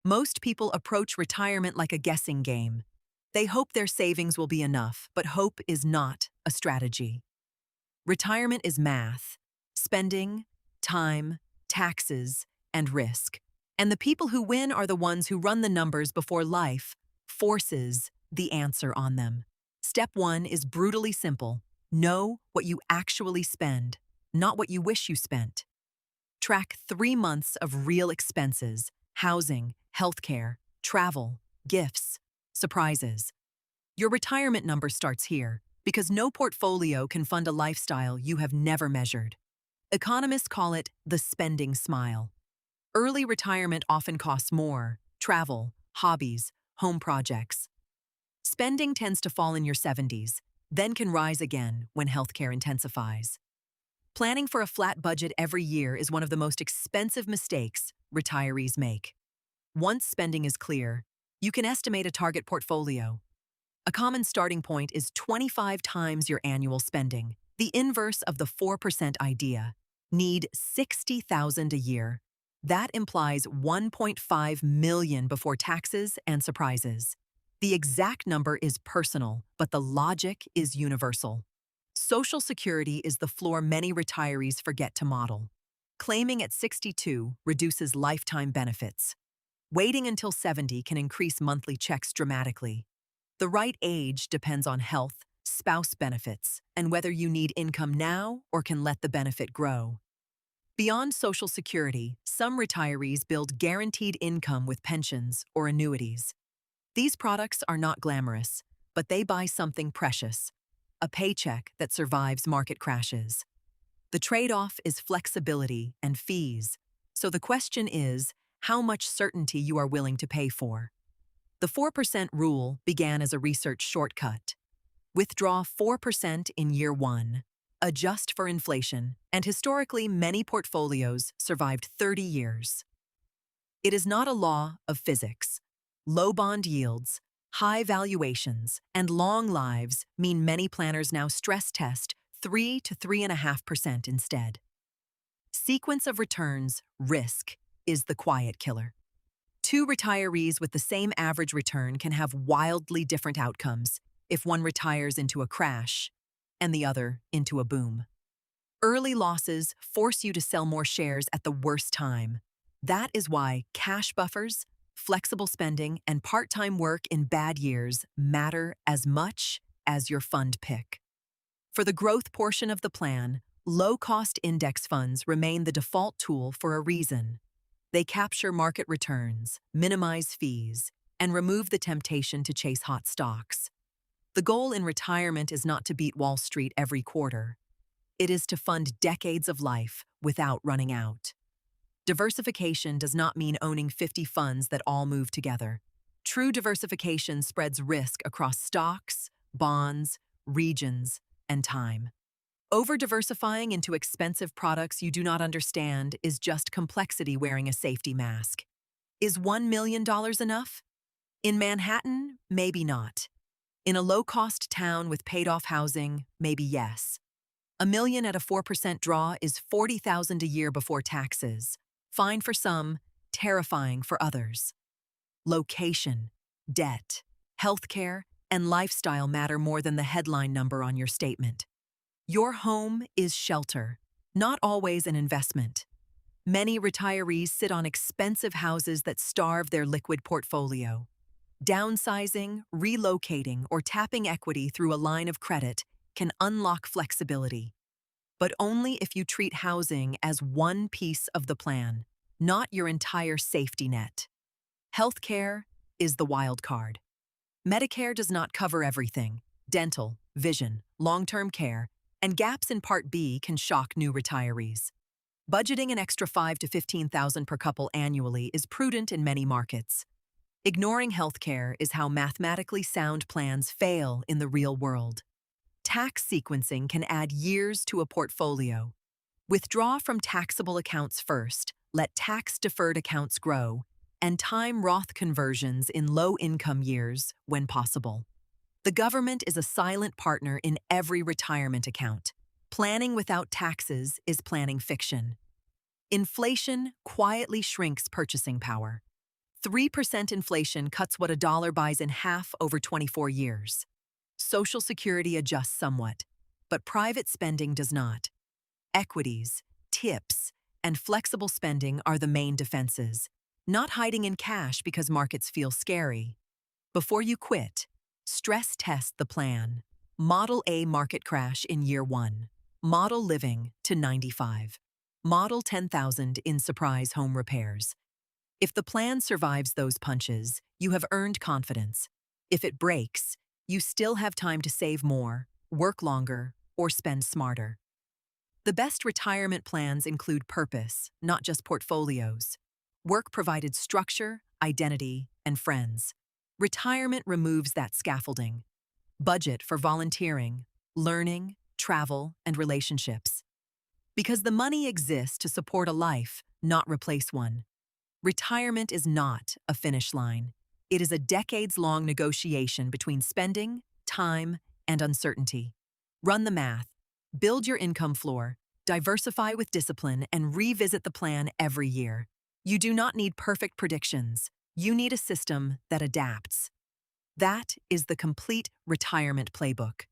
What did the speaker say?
Most people approach retirement like a guessing game. They hope their savings will be enough, but hope is not a strategy. Retirement is math, spending, time, taxes, and risk. And the people who win are the ones who run the numbers before life forces the answer on them. Step 1 is brutally simple. Know what you actually spend, not what you wish you spent. Track 3 months of real expenses: housing, healthcare, travel, gifts, surprises. Your retirement number starts here because no portfolio can fund a lifestyle you have never measured. Economists call it the spending smile. Early retirement often costs more: travel, hobbies, home projects. Spending tends to fall in your 70s, then can rise again when healthcare intensifies. Planning for a flat budget every year is one of the most expensive mistakes retirees make. Once spending is clear, you can estimate a target portfolio. A common starting point is 25 times your annual spending, the inverse of the 4% idea. Need $60,000 a year. That implies $1.5 million before taxes and surprises. The exact number is personal, but the logic is universal. Social Security is the floor many retirees forget to model. Claiming at 62 reduces lifetime benefits. Waiting until 70 can increase monthly checks dramatically. The right age depends on health, spouse benefits, and whether you need income now or can let the benefit grow. Beyond Social Security, some retirees build guaranteed income with pensions or annuities. These products are not glamorous, but they buy something precious: a paycheck that survives market crashes. The trade-off is flexibility and fees, so the question is how much certainty you are willing to pay for. The 4% rule began as a research shortcut. Withdraw 4% in year 1, adjust for inflation, and historically many portfolios survived 30 years. It is not a law of physics. Low bond yields, high valuations, and long lives mean many planners now stress test 3 to 3.5% instead. Sequence of returns, risk, is the quiet killer. 2 retirees with the same average return can have wildly different outcomes if one retires into a crash and the other into a boom. Early losses force you to sell more shares at the worst time. That is why cash buffers, flexible spending, and part-time work in bad years matter as much as your fund pick. For the growth portion of the plan, low-cost index funds remain the default tool for a reason. They capture market returns, minimize fees, and remove the temptation to chase hot stocks. The goal in retirement is not to beat Wall Street every quarter. It is to fund decades of life without running out. Diversification does not mean owning 50 funds that all move together. True diversification spreads risk across stocks, bonds, regions, and time. Over-diversifying into expensive products you do not understand is just complexity wearing a safety mask. Is $1 million enough? In Manhattan, maybe not. In a low-cost town with paid-off housing, maybe yes. $1 million at a 4% draw is $40,000 a year before taxes. Fine for some, terrifying for others. Location, debt, healthcare, and lifestyle matter more than the headline number on your statement. Your home is shelter, not always an investment. Many retirees sit on expensive houses that starve their liquid portfolio. Downsizing, relocating, or tapping equity through a line of credit can unlock flexibility. But only if you treat housing as one piece of the plan, not your entire safety net. Healthcare is the wild card. Medicare does not cover everything. Dental, vision, long-term care, and gaps in Part B can shock new retirees. Budgeting an extra $5,000 to $15,000 per couple annually is prudent in many markets. Ignoring healthcare is how mathematically sound plans fail in the real world. Tax sequencing can add years to a portfolio. Withdraw from taxable accounts first, let tax-deferred accounts grow, and time Roth conversions in low-income years when possible. The government is a silent partner in every retirement account. Planning without taxes is planning fiction. Inflation quietly shrinks purchasing power. 3% inflation cuts what a dollar buys in half over 24 years. Social Security adjusts somewhat, but private spending does not. Equities, tips, and flexible spending are the main defenses, not hiding in cash because markets feel scary. Before you quit, stress test the plan. Model A market crash in year 1. Model living to 95. Model 10,000 in surprise home repairs. If the plan survives those punches, you have earned confidence. If it breaks, you still have time to save more, work longer, or spend smarter. The best retirement plans include purpose, not just portfolios. Work provided structure, identity, and friends. Retirement removes that scaffolding. Budget for volunteering, learning, travel, and relationships. Because the money exists to support a life, not replace one. Retirement is not a finish line. It is a decades-long negotiation between spending, time, and uncertainty. Run the math. Build your income floor, diversify with discipline, and revisit the plan every year. You do not need perfect predictions. You need a system that adapts. That is the complete retirement playbook.